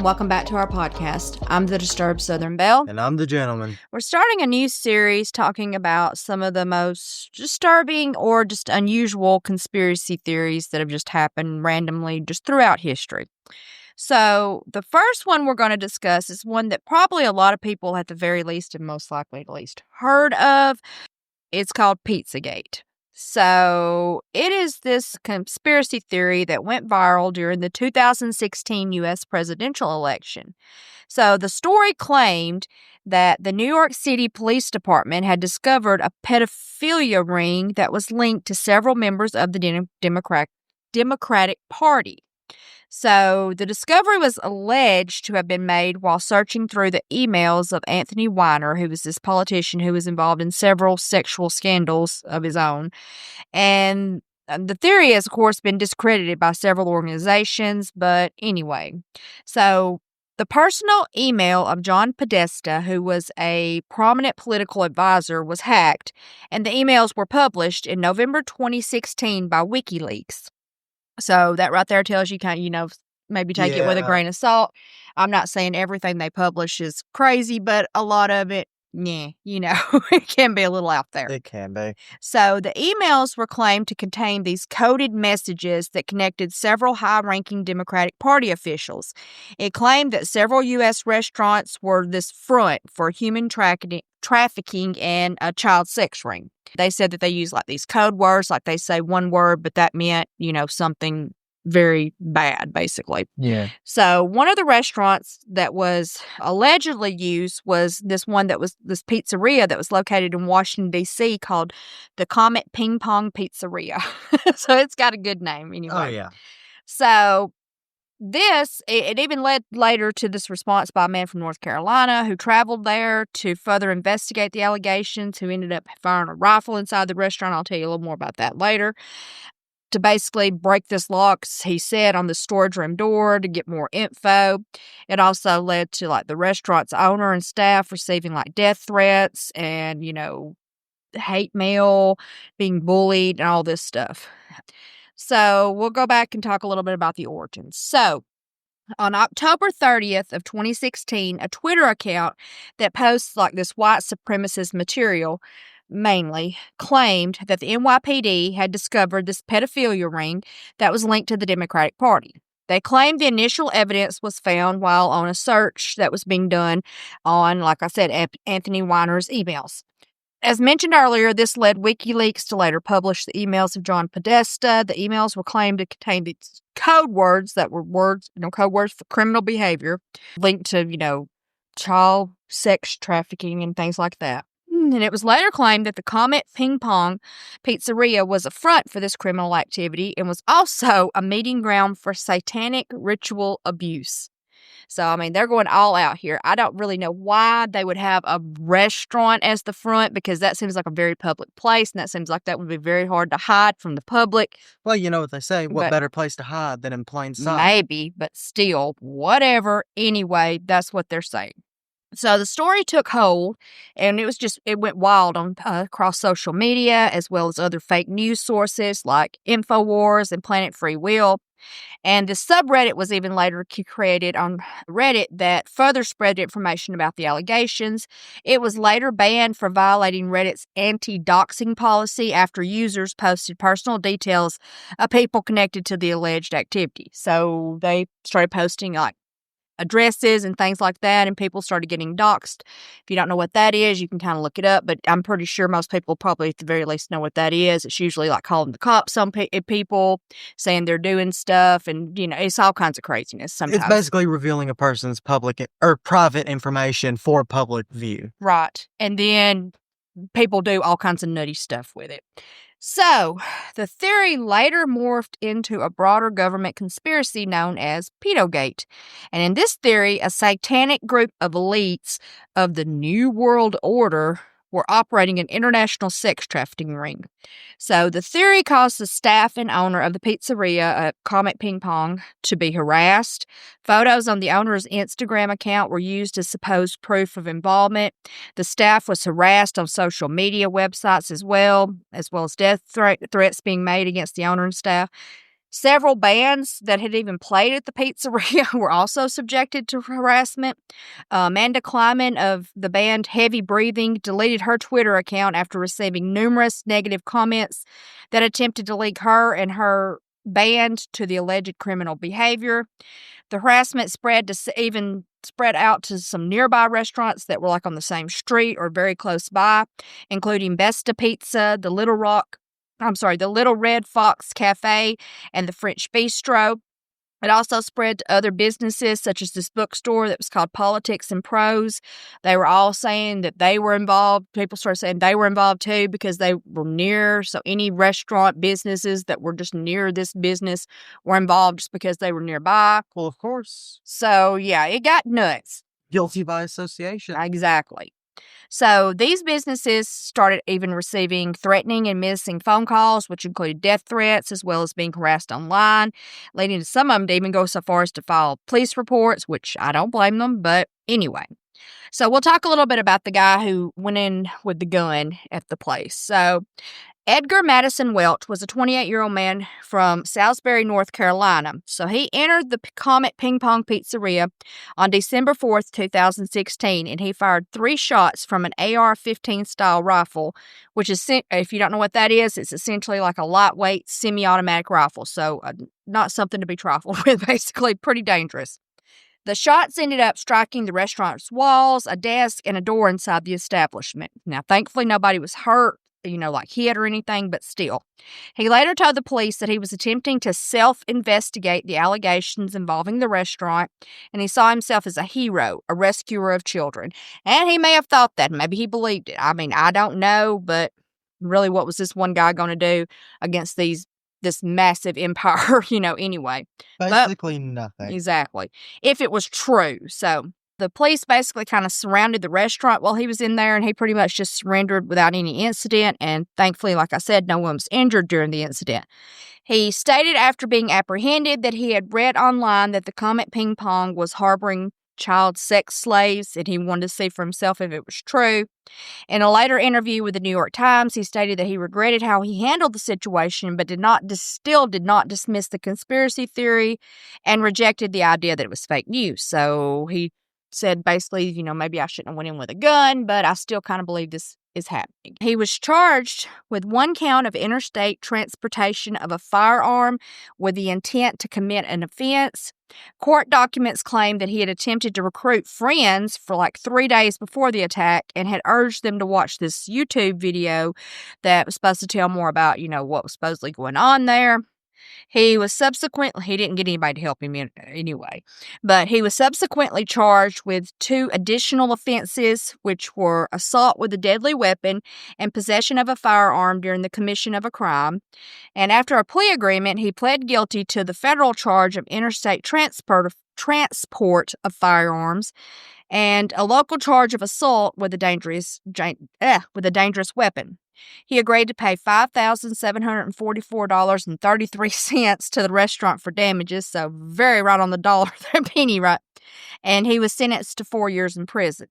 and welcome back to our podcast. I'm the Disturbed Southern Belle. And I'm the gentleman. We're starting a new series talking about some of the most disturbing or just unusual conspiracy theories that have just happened randomly just throughout history. So the first one we're going to discuss is one that probably a lot of people at the very least and most likely at least heard of. It's called Pizzagate. So it is this conspiracy theory that went viral during the 2016 U.S. presidential election. So the story claimed that the New York City Police Department had discovered a pedophilia ring that was linked to several members of the Democratic Party. So the discovery was alleged to have been made while searching through the emails of Anthony Weiner, who was this politician who was involved in several sexual scandals of his own. And the theory has, of course, been discredited by several organizations. But anyway, so the personal email of John Podesta, who was a prominent political advisor, was hacked, and the emails were published in November 2016 by WikiLeaks. So that right there tells you kind of, maybe take it with a grain of salt. I'm not saying everything they publish is crazy, but a lot of it, it can be a little out there. It can be. So the emails were claimed to contain these coded messages that connected several high-ranking Democratic Party officials. It claimed that several U.S. restaurants were this front for human trafficking and a child sex ring. They said that they use like these code words, like they say one word, but that meant, something very bad, basically. Yeah. So one of the restaurants that was allegedly used was this one that was this pizzeria that was located in Washington, D.C. called the Comet Ping Pong Pizzeria. So it's got a good name anyway. Oh, yeah. So it even led later to this response by a man from North Carolina who traveled there to further investigate the allegations, who ended up firing a rifle inside the restaurant. I'll tell you a little more about that later. To basically break this lock, he said, on the storage room door to get more info. It also led to the restaurant's owner and staff receiving death threats and, hate mail, being bullied and all this stuff. So we'll go back and talk a little bit about the origins. So on October 30th of 2016, a Twitter account that posts this white supremacist material mainly claimed that the NYPD had discovered this pedophilia ring that was linked to the Democratic Party. They claimed the initial evidence was found while on a search that was being done on, like I said, Anthony Weiner's emails. As mentioned earlier, this led WikiLeaks to later publish the emails of John Podesta. The emails were claimed to contain these code words that were code words for criminal behavior linked to, child sex trafficking and things like that. And it was later claimed that the Comet Ping Pong Pizzeria was a front for this criminal activity and was also a meeting ground for satanic ritual abuse. So, they're going all out here. I don't really know why they would have a restaurant as the front, because that seems like a very public place, and that seems like that would be very hard to hide from the public. Well, you know what they say, what better place to hide than in plain sight? Maybe, but still, whatever. Anyway, that's what they're saying. So the story took hold, and it went wild on across social media, as well as other fake news sources like InfoWars and Planet Free Will. And the subreddit was even later created on Reddit that further spread information about the allegations. It was later banned for violating Reddit's anti-doxing policy after users posted personal details of people connected to the alleged activity. So they started posting addresses and things like that, and people started getting doxxed. If you don't know what that is, you can kind of look it up, but I'm pretty sure most people probably at the very least know what that is. It's usually calling the cops on people, saying they're doing stuff, and, it's all kinds of craziness sometimes. It's basically revealing a person's public or private information for public view. Right. And then people do all kinds of nutty stuff with it. So, the theory later morphed into a broader government conspiracy known as Pizzagate. And in this theory, a satanic group of elites of the New World Order were operating an international sex trafficking ring. So the theory caused the staff and owner of the pizzeria, Comet Ping Pong, to be harassed. Photos on the owner's Instagram account were used as supposed proof of involvement. The staff was harassed on social media websites as well as death threats being made against the owner and staff. Several bands that had even played at the pizzeria were also subjected to harassment. Amanda Kleiman of the band Heavy Breathing deleted her Twitter account after receiving numerous negative comments that attempted to link her and her band to the alleged criminal behavior. The harassment even spread out to some nearby restaurants that were like on the same street or very close by, including Besta Pizza, the Little Red Fox Cafe, and the French Bistro. It also spread to other businesses, such as this bookstore that was called Politics and Prose. They were all saying that they were involved. People started saying they were involved too because they were near. So any restaurant businesses that were just near this business were involved just because they were nearby. Well, of course. So, yeah, it got nuts. Guilty by association. Exactly. So these businesses started even receiving threatening and menacing phone calls, which included death threats as well as being harassed online, leading to some of them to even go so far as to file police reports, which I don't blame them. But anyway, so we'll talk a little bit about the guy who went in with the gun at the place. So Edgar Madison Welch was a 28-year-old man from Salisbury, North Carolina. So he entered the Comet Ping Pong Pizzeria on December 4th, 2016, and he fired 3 shots from an AR-15 style rifle, which is, if you don't know what that is, it's essentially like a lightweight semi-automatic rifle. So not something to be trifled with, basically pretty dangerous. The shots ended up striking the restaurant's walls, a desk, and a door inside the establishment. Now, thankfully, nobody was hurt, like hit or anything, but still. He later told the police that he was attempting to self-investigate the allegations involving the restaurant, and he saw himself as a hero, a rescuer of children. And he may have thought that. Maybe he believed it. I mean, I don't know, but really, what was this one guy going to do against this massive empire, anyway? Basically nothing. Exactly. If it was true. So the police basically kind of surrounded the restaurant while he was in there, and he pretty much just surrendered without any incident. And thankfully, like I said, no one was injured during the incident. He stated after being apprehended that he had read online that the Comet Ping Pong was harboring child sex slaves, and he wanted to see for himself if it was true. In a later interview with the New York Times, he stated that he regretted how he handled the situation, but still did not dismiss the conspiracy theory and rejected the idea that it was fake news. So he said basically, maybe I shouldn't have went in with a gun, but I still kind of believe this is happening. He was charged with 1 count of interstate transportation of a firearm with the intent to commit an offense. Court documents claim that he had attempted to recruit friends for like 3 days before the attack and had urged them to watch this YouTube video that was supposed to tell more about, what was supposedly going on there. He didn't get anybody to help him anyway, but he was subsequently charged with 2 additional offenses, which were assault with a deadly weapon and possession of a firearm during the commission of a crime. And after a plea agreement, he pled guilty to the federal charge of interstate transport of firearms and a local charge of assault with a dangerous weapon. He agreed to pay $5,744.33 to the restaurant for damages, so very right on the dollar, the penny, right? And he was sentenced to 4 years in prison.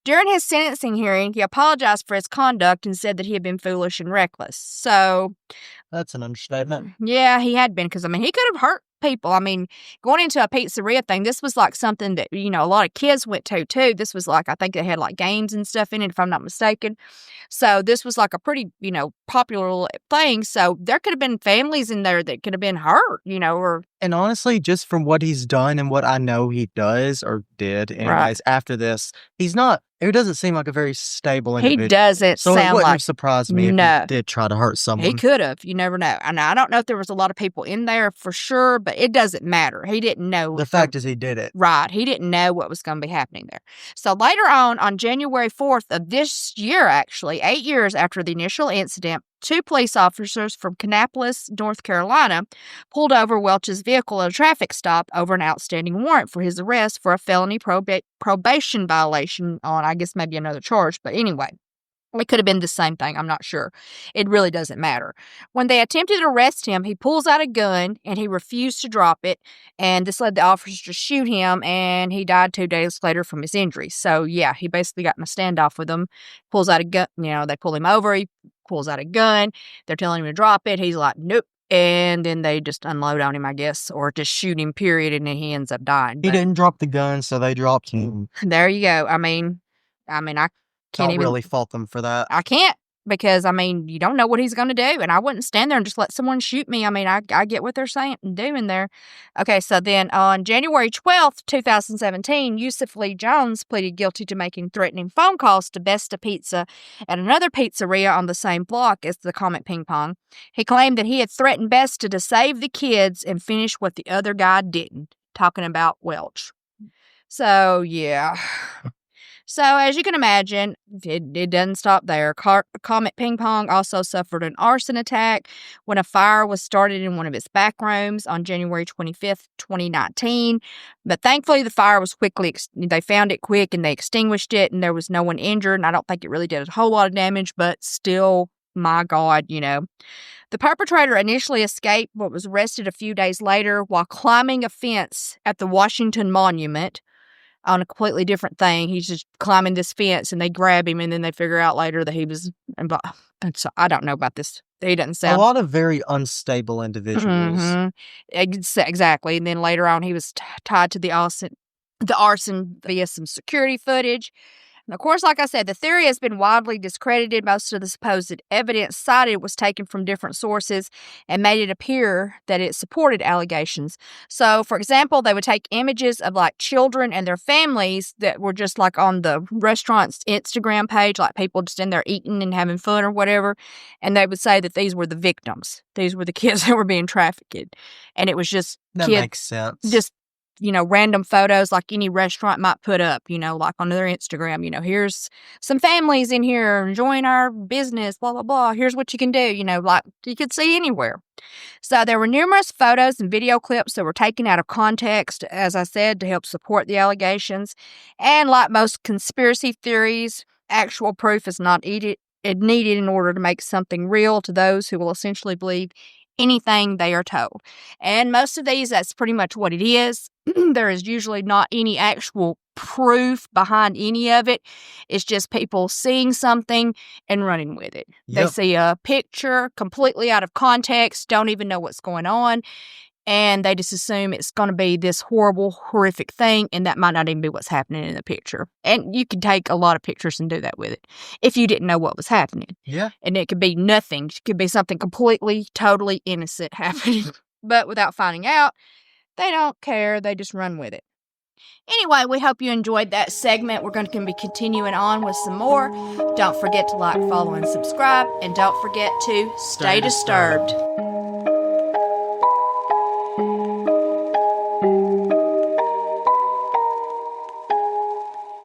During his sentencing hearing, he apologized for his conduct and said that he had been foolish and reckless. So that's an understatement. Yeah, he had been, because, he could have hurt people. Going into a pizzeria thing, this was like something that, a lot of kids went to, too. This was like, I think they had like games and stuff in it, if I'm not mistaken. So this was like a pretty, popular thing. So there could have been families in there that could have been hurt, or... And honestly, just from what he's done and what I know he does or did anyways after this, it doesn't seem like a very stable individual. He doesn't so sound it wouldn't like... have surprised me if he did try to hurt someone. He could have. You never know. And I don't know if there was a lot of people in there for sure, but it doesn't matter. He didn't know. The fact is he did it. Right. He didn't know what was going to be happening there. So later on January 4th of this year, actually, 8 years after the initial incident, 2 police officers from Kannapolis, North Carolina, pulled over Welch's vehicle at a traffic stop over an outstanding warrant for his arrest for a felony probation violation on, I guess, maybe another charge. But anyway, it could have been the same thing. I'm not sure. It really doesn't matter. When they attempted to arrest him, he pulls out a gun and he refused to drop it. And this led the officers to shoot him, and he died 2 days later from his injuries. So, yeah, he basically got in a standoff with them. Pulls out a gun. They pull him over. He pulls out a gun. They're telling him to drop it. He's like, nope, And then they just unload on him, I guess, or just shoot him, period, and then he ends up dying. He didn't drop the gun, so they dropped him. There you go. I mean, I can't even really fault them for that. I can't, because, you don't know what he's going to do, and I wouldn't stand there and just let someone shoot me. I get what they're saying and doing there. Okay, so then on January 12th, 2017, Yusuf Lee Jones pleaded guilty to making threatening phone calls to Besta Pizza at another pizzeria on the same block as the Comet Ping Pong. He claimed that he had threatened Besta to save the kids and finish what the other guy didn't, talking about Welch. So, yeah. So, as you can imagine, it doesn't stop there. Comet Ping Pong also suffered an arson attack when a fire was started in one of its back rooms on January 25th, 2019. But thankfully, the fire was they found it quick and they extinguished it, and there was no one injured. And I don't think it really did a whole lot of damage, but still, my God, The perpetrator initially escaped, but was arrested a few days later while climbing a fence at the Washington Monument. On a completely different thing. He's just climbing this fence, and they grab him, and then they figure out later that he was involved. And so I don't know about this. He doesn't sound... A lot of very unstable individuals. Mm-hmm. Exactly. And then later on, he was tied to the arson via some security footage. And of course, like I said, the theory has been widely discredited. Most of the supposed evidence cited was taken from different sources and made it appear that it supported allegations. So, for example, they would take images of children and their families that were just on the restaurant's Instagram page, people just in there eating and having fun or whatever, and they would say that these were the victims. These were the kids that were being trafficked. And it was just that kids, makes sense. Just random photos like any restaurant might put up, on their Instagram, here's some families in here enjoying our business, blah, blah, blah. Here's what you can do, you could see anywhere. So there were numerous photos and video clips that were taken out of context, as I said, to help support the allegations. And like most conspiracy theories, actual proof is not needed in order to make something real to those who will essentially believe anything they are told. And most of these, that's pretty much what it is. There is usually not any actual proof behind any of it. It's just people seeing something and running with it. Yep. They see a picture completely out of context, don't even know what's going on, and they just assume it's going to be this horrible, horrific thing, and that might not even be what's happening in the picture. And you can take a lot of pictures and do that with it if you didn't know what was happening. Yeah. And it could be nothing. It could be something completely, totally innocent happening. But without finding out, they don't care. They just run with it. Anyway, we hope you enjoyed that segment. We're going to be continuing on with some more. Don't forget to follow, and subscribe. And don't forget to stay disturbed.